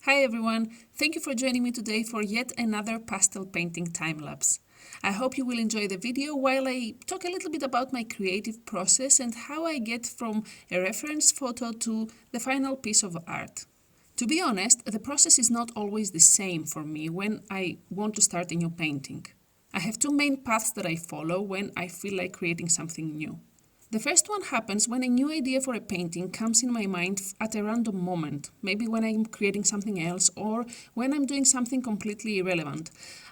Hi everyone, thank you for joining me today for yet another pastel painting time-lapse. I hope you will enjoy the video while I talk a little bit about my creative process and how I get from a reference photo to the final piece of art. To be honest, the process is not always the same for me when I want to start a new painting. I have two main paths that I follow when I feel like creating something new. The first one happens when a new idea for a painting comes in my mind at a random moment, maybe when I'm creating something else or when I'm doing something completely irrelevant.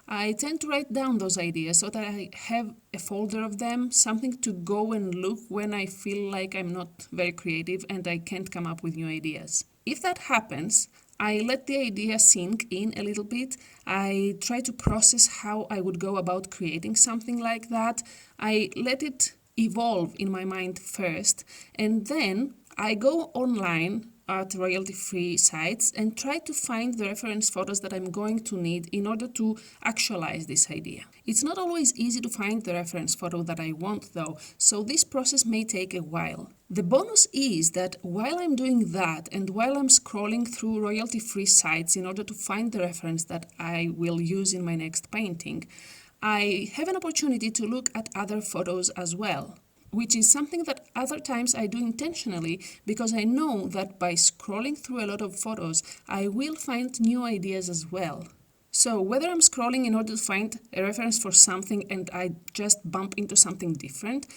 I tend to write down those ideas so that I have a folder of them, something to go and look when I feel like I'm not very creative and I can't come up with new ideas. If that happens, I let the idea sink in a little bit. I try to process how I would go about creating something like that. I let it evolve in my mind first, and then I go online at royalty-free sites and try to find the reference photos that I'm going to need in order to actualize this idea. It's not always easy to find the reference photo that I want though, so this process may take a while. The bonus is that while I'm doing that and while I'm scrolling through royalty-free sites in order to find the reference that I will use in my next painting, I have an opportunity to look at other photos as well, which is something that other times I do intentionally because I know that by scrolling through a lot of photos, I will find new ideas as well. So whether I'm scrolling in order to find a reference for something and I just bump into something different,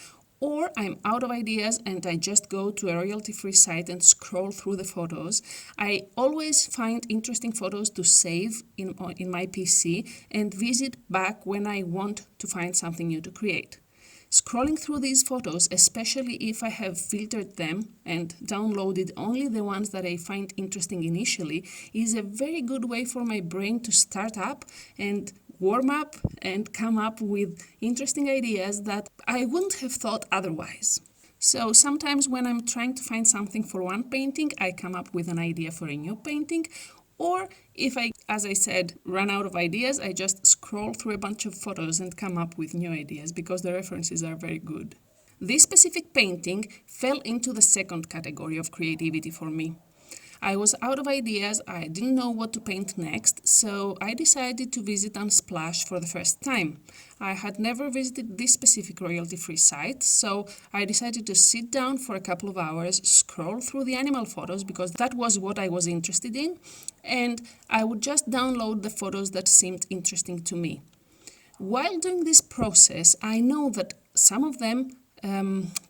or I'm out of ideas and I just go to a royalty-free site and scroll through the photos, I always find interesting photos to save in my PC and visit back when I want to find something new to create. Scrolling through these photos, especially if I have filtered them and downloaded only the ones that I find interesting initially, is a very good way for my brain to start up and warm up and come up with interesting ideas that I wouldn't have thought otherwise. So sometimes when I'm trying to find something for one painting, I come up with an idea for a new painting. Or if I, as I said, run out of ideas, I just scroll through a bunch of photos and come up with new ideas because the references are very good. This specific painting fell into the second category of creativity for me. I was out of ideas, I didn't know what to paint next, so I decided to visit Unsplash for the first time. I had never visited this specific royalty-free site, so I decided to sit down for a couple of hours, scroll through the animal photos because that was what I was interested in, and I would just download the photos that seemed interesting to me. While doing this process, I know that some of them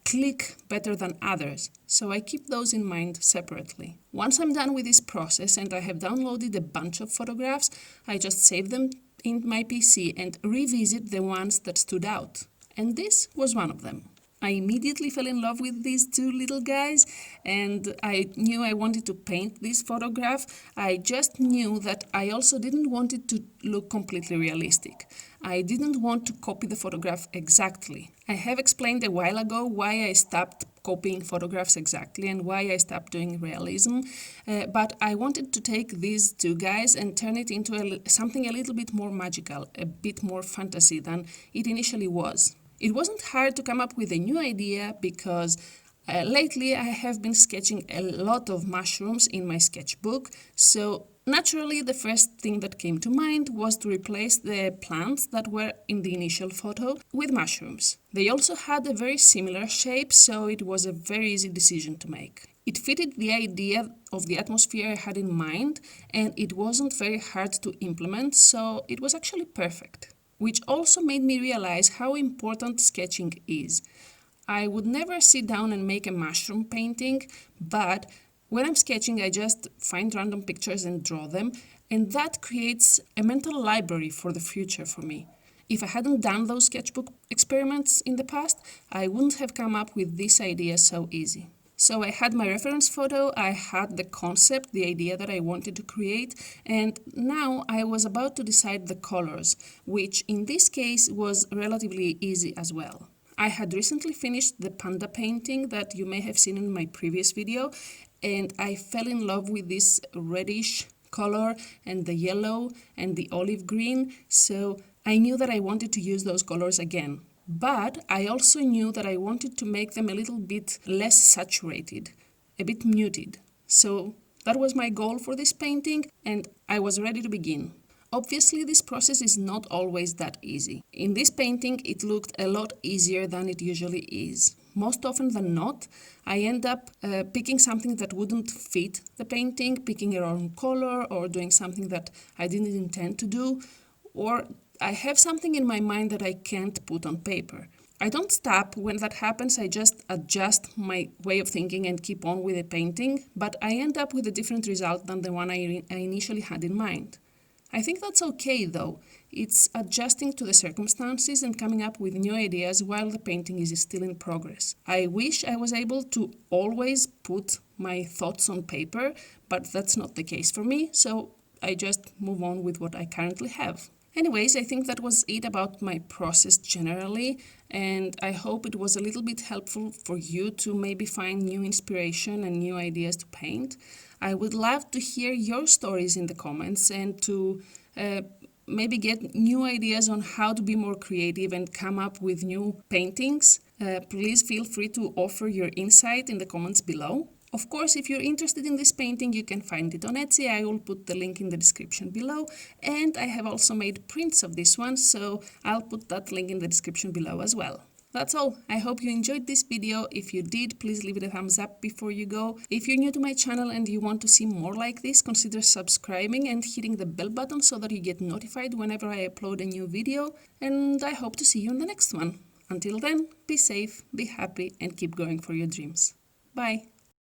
click better than others, so I keep those in mind separately. Once I'm done with this process and I have downloaded a bunch of photographs, I just save them in my PC and revisit the ones that stood out. And this was one of them. I immediately fell in love with these two little guys and I knew I wanted to paint this photograph. I just knew that I also didn't want it to look completely realistic. I didn't want to copy the photograph exactly. I have explained a while ago why I stopped copying photographs exactly and why I stopped doing realism, but I wanted to take these two guys and turn it into something a little bit more magical, a bit more fantasy than it initially was. It wasn't hard to come up with a new idea because lately I have been sketching a lot of mushrooms in my sketchbook, so naturally the first thing that came to mind was to replace the plants that were in the initial photo with mushrooms. They also had a very similar shape, so it was a very easy decision to make. It fitted the idea of the atmosphere I had in mind, and it wasn't very hard to implement, so it was actually perfect. Which also made me realize how important sketching is. I would never sit down and make a mushroom painting, but when I'm sketching, I just find random pictures and draw them, and that creates a mental library for the future for me. If I hadn't done those sketchbook experiments in the past, I wouldn't have come up with this idea so easy. So I had my reference photo, I had the concept, the idea that I wanted to create, and now I was about to decide the colors, which in this case was relatively easy as well. I had recently finished the panda painting that you may have seen in my previous video, and I fell in love with this reddish color and the yellow and the olive green, so I knew that I wanted to use those colors again. But I also knew that I wanted to make them a little bit less saturated, a bit muted. So That was my goal for this painting, and I was ready to begin. Obviously, this process is not always that easy. In this painting, it looked a lot easier than it usually is. Most often than not, I end up picking something that wouldn't fit the painting, picking a wrong color, or doing something that I didn't intend to do, or I have something in my mind that I can't put on paper. I don't stop when that happens, I just adjust my way of thinking and keep on with the painting, but I end up with a different result than the one I initially had in mind. I think that's okay though. It's adjusting to the circumstances and coming up with new ideas while the painting is still in progress. I wish I was able to always put my thoughts on paper, but that's not the case for me, so I just move on with what I currently have. Anyways, I think that was it about my process generally, and I hope it was a little bit helpful for you to maybe find new inspiration and new ideas to paint. I would love to hear your stories in the comments and to maybe get new ideas on how to be more creative and come up with new paintings. Please feel free to offer your insight in the comments below. Of course, if you're interested in this painting, you can find it on Etsy. I will put the link in the description below. And I have also made prints of this one, so I'll put that link in the description below as well. That's all. I hope you enjoyed this video. If you did, please leave it a thumbs up before you go. If you're new to my channel and you want to see more like this, consider subscribing and hitting the bell button so that you get notified whenever I upload a new video. And I hope to see you in the next one. Until then, be safe, be happy, and keep going for your dreams. Bye!